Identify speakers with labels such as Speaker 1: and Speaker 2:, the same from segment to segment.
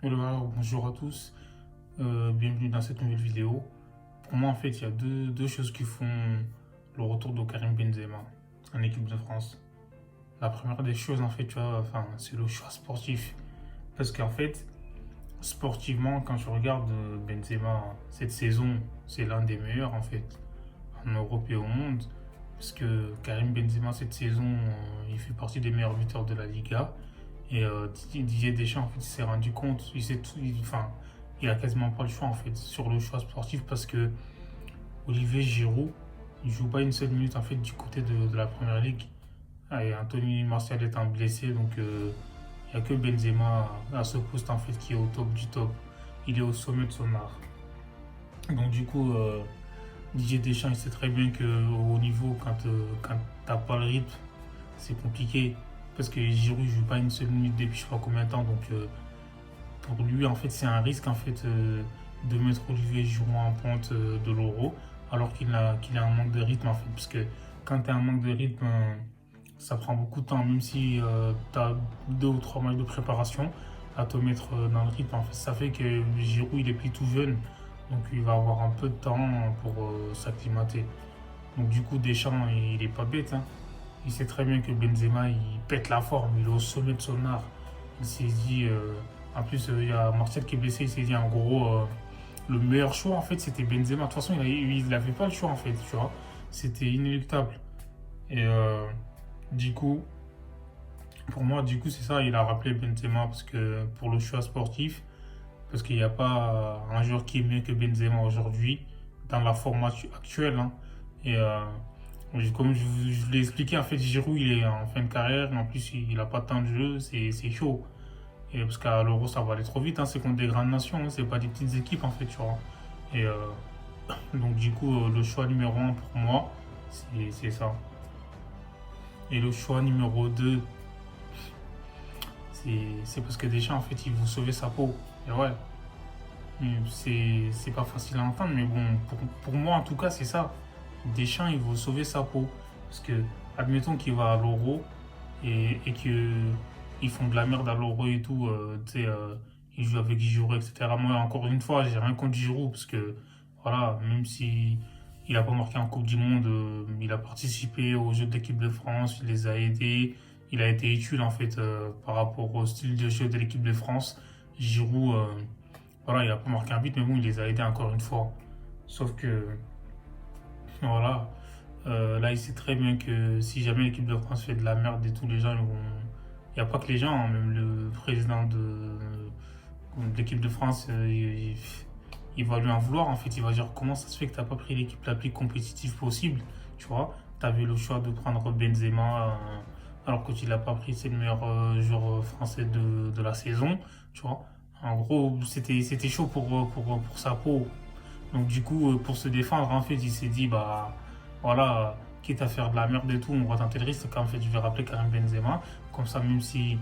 Speaker 1: Hello, bonjour à tous, bienvenue dans cette nouvelle vidéo. Pour moi, en fait, il y a deux choses qui font le retour de Karim Benzema en équipe de France. La première des choses, en fait, tu vois, enfin, c'est le choix sportif. Parce qu'en fait, sportivement, quand je regarde Benzema cette saison, c'est l'un des meilleurs, en fait, en Europe et au monde. Parce que Karim Benzema, cette saison, il fait partie des meilleurs buteurs de la Liga. Et Didier Deschamps, en fait, il s'est rendu compte, enfin, il a quasiment pas le choix en fait sur le choix sportif parce que Olivier Giroud, il joue pas une seule minute en fait du côté de la première ligue. Ah, et Anthony Martial étant blessé, donc il n'y a que Benzema à ce poste en fait qui est au top du top. Il est au sommet de son art. Donc du coup, Didier Deschamps, il sait très bien que au niveau, quand t'as pas le rythme, c'est compliqué. Parce que Giroud ne joue pas une seule minute depuis je sais pas combien de temps. Donc pour lui, en fait, c'est un risque en fait, de mettre Olivier Giroud en pointe de l'Euro. Alors qu'il a un manque de rythme en fait. Parce que quand tu as un manque de rythme, ça prend beaucoup de temps. Même si tu as 2 ou 3 matchs de préparation à te mettre dans le rythme. En fait, ça fait que Giroud, il est plus tout jeune. Donc il va avoir un peu de temps pour s'acclimater. Donc du coup, Deschamps, il est pas bête, hein. Il sait très bien que Benzema, il pète la forme, il est au sommet de son art. Il s'est dit, en plus, il y a Martial qui est blessé, il s'est dit, en gros, le meilleur choix, en fait, c'était Benzema. De toute façon, il n'avait pas le choix, en fait, tu vois. C'était inéluctable. Et du coup, pour moi, du coup, c'est ça, il a rappelé Benzema parce que pour le choix sportif, parce qu'il n'y a pas un joueur qui est mieux que Benzema aujourd'hui, dans la forme actuelle, hein. Et oui, comme je vous l'ai expliqué, en fait, Giroud, il est en fin de carrière. En plus, il n'a pas de temps de jeu. C'est chaud. Et parce qu'à l'Euro, ça va aller trop vite, hein. C'est contre des grandes nations, hein. C'est pas des petites équipes, en fait, tu vois. Et donc, du coup, le choix numéro un pour moi, c'est ça. Et le choix numéro 2, c'est parce que Deschamps, en fait, il veut sauver sa peau. Et ouais, c'est pas facile à entendre, mais bon, pour moi, en tout cas, c'est ça. Deschamps, il veut sauver sa peau. Parce que, admettons qu'il va à l'Euro et que ils font de la merde à l'Euro et tout, tu sais, ils jouent avec Giroud, etc. Moi, encore une fois, j'ai rien contre Giroud, parce que, voilà, même si il n'a pas marqué en Coupe du Monde, il a participé aux Jeux de l'équipe de France, il les a aidés, il a été utile, en fait, par rapport au style de jeu de l'équipe de France. Giroud, voilà, il n'a pas marqué un but, mais bon, il les a aidés encore une fois. Sauf que, voilà, là, il sait très bien que si jamais l'équipe de France fait de la merde et tout, les gens ils vont. Il n'y a pas que les gens, hein, même le président de l'équipe de France, il va lui en vouloir. En fait, il va dire comment ça se fait que tu n'as pas pris l'équipe la plus compétitive possible. Tu vois, tu avais le choix de prendre Benzema, alors que tu ne l'as pas pris, c'est le meilleur joueur français de la saison. Tu vois, en gros, c'était chaud pour sa peau. Donc du coup, pour se défendre, en fait, il s'est dit, bah voilà, quitte à faire de la merde et tout, on va tenter le risque. En fait, je vais rappeler Karim Benzema. Comme ça, même si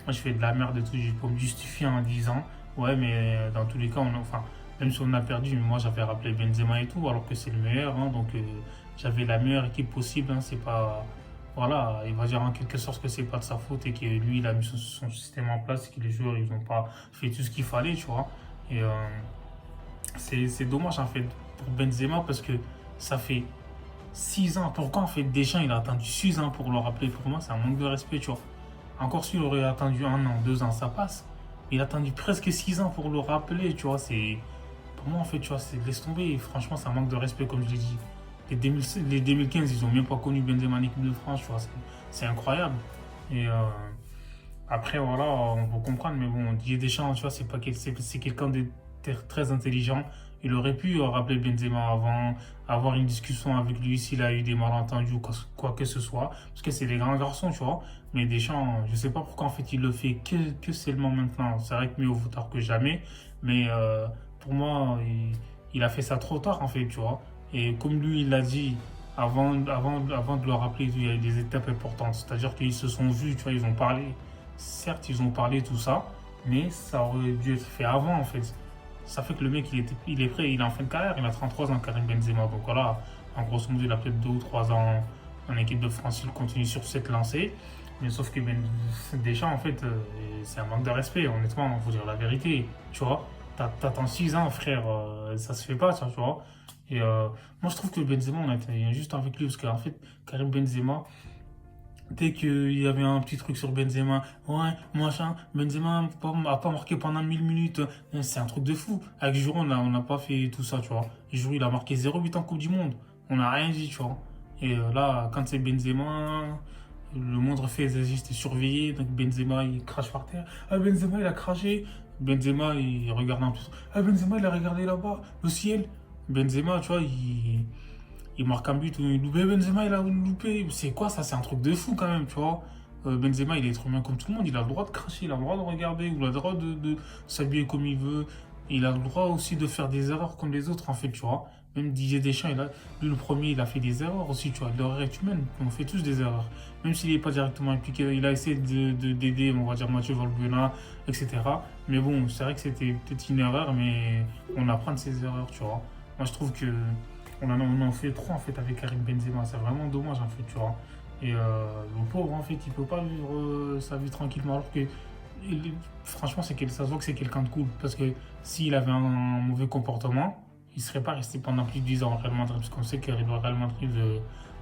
Speaker 1: moi je fais de la merde et tout, je peux me justifier en disant, ouais, mais dans tous les cas, enfin, même si on a perdu, mais moi j'avais rappelé Benzema et tout, alors que c'est le meilleur, hein. Donc j'avais la meilleure équipe possible, hein. C'est pas. Voilà, il va dire en quelque sorte que c'est pas de sa faute et que lui, il a mis son système en place et que les joueurs, ils n'ont pas fait tout ce qu'il fallait, tu vois. Et c'est dommage en fait pour Benzema parce que ça fait 6 ans. Pourquoi en fait Deschamps il a attendu 6 ans pour le rappeler? Pour moi, c'est un manque de respect, tu vois. Encore s'il aurait attendu 1 an, 2 ans, ça passe. Il a attendu presque 6 ans pour le rappeler, tu vois. Pour moi, en fait, tu vois, laisse tomber. Franchement, c'est un manque de respect, comme je l'ai dit. Les 2015, ils ont même pas connu Benzema en équipe de France, tu vois. C'est incroyable. Et après, voilà, on peut comprendre, mais bon, Didier Deschamps, tu vois, c'est quelqu'un de très intelligent. Il aurait pu rappeler Benzema avant, avoir une discussion avec lui s'il a eu des malentendus ou quoi que ce soit, parce que c'est des grands garçons, tu vois. Mais Deschamps, je sais pas pourquoi en fait il le fait que seulement maintenant. C'est vrai que mieux vaut tard que jamais, mais pour moi, il a fait ça trop tard en fait, tu vois. Et comme lui, il l'a dit, avant de le rappeler, il y a eu des étapes importantes. C'est-à-dire qu'ils se sont vus, tu vois, ils ont parlé. Certes, ils ont parlé tout ça, mais ça aurait dû être fait avant en fait. Ça fait que le mec, il est prêt, il est en fin de carrière, il a 33 ans, Karim Benzema. Donc voilà, en grosso modo, il a peut-être 2 ou 3 ans en équipe de France, il continue sur cette lancée. Mais sauf que Deschamps, en fait, c'est un manque de respect, honnêtement, il faut dire la vérité. Tu vois, t'attends 6 ans, frère, ça se fait pas, ça, tu vois. Et moi, je trouve que Benzema, on a été juste avec lui, parce qu'en fait, Karim Benzema, dès qu'il y avait un petit truc sur Benzema, ouais, machin, Benzema a pas marqué pendant 1000 minutes, c'est un truc de fou. Avec Giroud, on n'a pas fait tout ça, tu vois. Giroud, il a marqué 0,8 en Coupe du Monde, on n'a rien dit, tu vois. Et là, quand c'est Benzema, le moindre fait existe est surveillé, donc Benzema il crache par terre. Ah, Benzema il a craché. Benzema il regarde un peu. Ah, Benzema il a regardé là-bas, le ciel. Benzema, tu vois, il marque un but, il loupé. Benzema il a loupé. C'est quoi ça? C'est un truc de fou quand même, tu vois. Benzema il est être humain comme tout le monde, il a le droit de cracher, il a le droit de regarder, il a le droit de s'habiller comme il veut. Il a le droit aussi de faire des erreurs comme les autres en fait, tu vois. Même Didier Deschamps, lui le premier, il a fait des erreurs aussi, tu vois. L'erreur est humaine, on fait tous des erreurs. Même s'il n'est pas directement impliqué, il a essayé d'aider, on va dire, Mathieu Valbuena, etc. Mais bon, c'est vrai que c'était peut-être une erreur, mais on apprend de ses erreurs, tu vois. Moi, je trouve que on en fait trop, en fait, avec Karim Benzema. C'est vraiment dommage, en fait, tu vois. Et le pauvre, en fait, il peut pas vivre sa vie tranquillement, alors que, franchement, ça se voit que c'est quelqu'un de cool. Parce que s'il avait un mauvais comportement, il serait pas resté pendant plus de 10 ans au Real Madrid. Parce qu'on sait que le Real Madrid,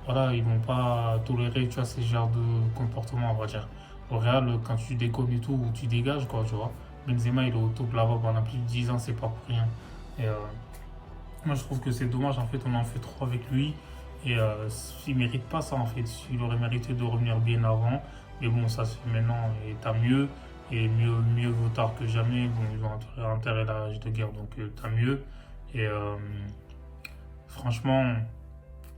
Speaker 1: voilà, ils vont pas tolérer, tu vois, ce genre de comportement, on va dire. Au Real, quand tu déconnes et tout, tu dégages, quoi, tu vois. Benzema, il est au top là-bas pendant plus de 10 ans, c'est pas pour rien. Et moi, je trouve que c'est dommage, en fait, on en fait trop avec lui. Et il mérite pas ça, en fait. Il aurait mérité de revenir bien avant. Mais bon, ça se fait maintenant, et t'as mieux. Et mieux vaut tard que jamais. Bon, ils ont intérêt à l'âge de guerre, donc t'as mieux. Et franchement,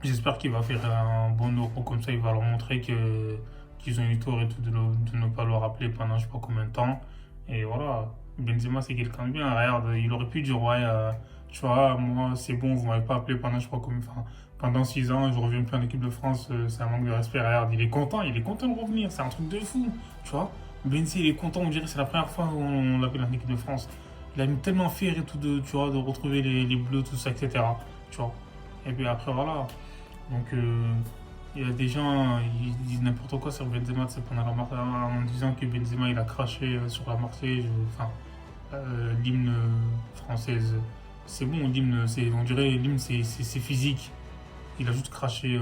Speaker 1: j'espère qu'il va faire un bon euro comme ça. Il va leur montrer qu'ils ont eu tort et tout de ne pas le rappeler pendant je sais pas combien de temps. Et voilà, Benzema c'est quelqu'un de bien. Regarde, il aurait pu dire ouais, tu vois, moi c'est bon, vous m'avez pas appelé pendant je sais pas combien, enfin, pendant 6 ans, je reviens plus en équipe de France, c'est un manque de respect. Regarde, il est content de revenir, c'est un truc de fou, tu vois. Benzema il est content, on dirait que c'est la première fois qu'on l'appelle en équipe de France. Il a mis tellement fier et tout tu vois, de retrouver les bleus, tout ça, etc. Tu vois. Et puis après, voilà. Donc, il y a des gens, ils disent n'importe quoi sur Benzema, c'est pendant en disant que Benzema, il a craché sur la Marseillaise, enfin, l'hymne française. C'est bon, l'hymne, on dirait l'hymne, c'est physique. Il a juste craché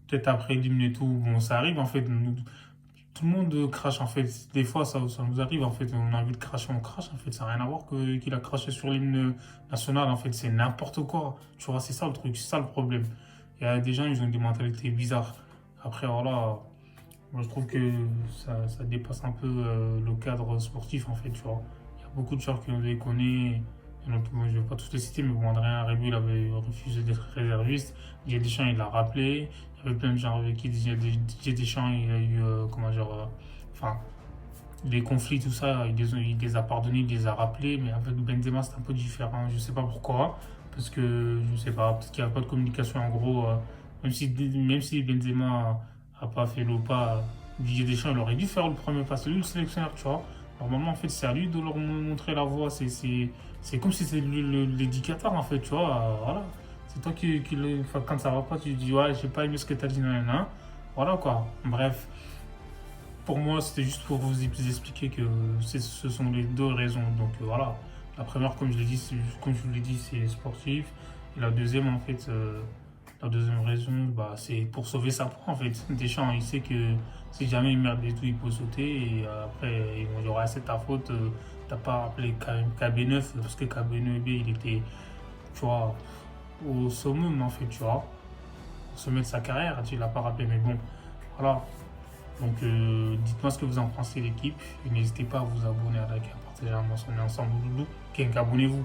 Speaker 1: peut-être après l'hymne et tout. Bon, ça arrive en fait. Tout le monde crache en fait. Des fois, ça nous arrive en fait. On a envie de cracher, on crache en fait. Ça n'a rien à voir qu'il a craché sur l'hymne national en fait. C'est n'importe quoi. Tu vois, c'est ça le truc, c'est ça le problème. Il y a des gens, ils ont des mentalités bizarres. Après, voilà, moi je trouve que ça dépasse un peu le cadre sportif en fait. Tu vois, il y a beaucoup de joueurs qui ont déconné. Je ne vais pas tous les citer, mais bon, Adrien Rabiot, il avait refusé d'être réserviste. Didier Deschamps, il l'a rappelé. Il y avait plein de gens avec qui Didier Deschamps, il a eu, comment dire, enfin, les conflits, tout ça, il les a pardonnés, il les a rappelés. Mais avec Benzema, c'est un peu différent. Je ne sais pas pourquoi. Parce que, je ne sais pas, parce qu'il n'y a pas de communication. En gros, même si Benzema n'a pas fait le pas, Didier Deschamps, il aurait dû faire le premier pas. C'est lui le sélectionneur, tu vois. Normalement, en fait, c'est à lui de leur montrer la voie. C'est comme si c'était l'éducateur, en fait, tu vois. Voilà. C'est toi enfin, quand ça va pas, tu dis, ouais, j'ai pas aimé ce que t'as dit, nan. Voilà, quoi. Bref, pour moi, c'était juste pour vous expliquer que ce sont les deux raisons. Donc, voilà. La première, comme je vous l'ai dit, c'est sportif. Et la deuxième raison, bah, c'est pour sauver sa peau, en fait. Deschamps, il sait que si jamais il merde et tout, il peut sauter. Et après, ils vont dire, ouais, c'est ta faute. T'as pas appelé KB9 parce que KB9B, il était, tu vois, au summum, en fait, tu vois. Au sommet de sa carrière, tu l'as pas rappelé. Mais bon, voilà. Donc, dites-moi ce que vous en pensez, l'équipe. Et n'hésitez pas à vous abonner, à liker, à partager, à mentionner ensemble. Loulou. Abonnez-vous.